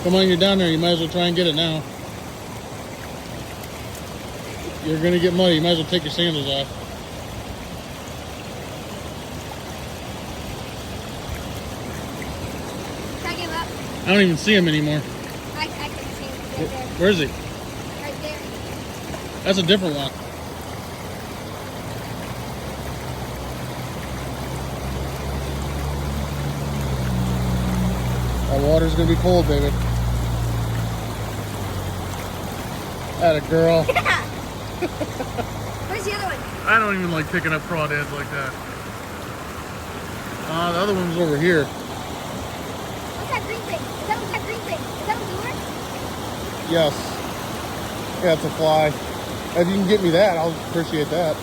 Come on, you're down there. You might as well try and get it now. You're gonna get muddy. You might as well take your sandals off. I give up. I don't even see him anymore. I can see him right there. Where is he? Right there. That's a different one. That water's gonna be cold, baby. Atta girl. Where's the other one? I don't even like picking up crawdads like that. The other one's over here. What's that green thing? Is that green thing? Is that a lure? Yes. Yeah, it's a fly. If you can get me that, I'll appreciate that.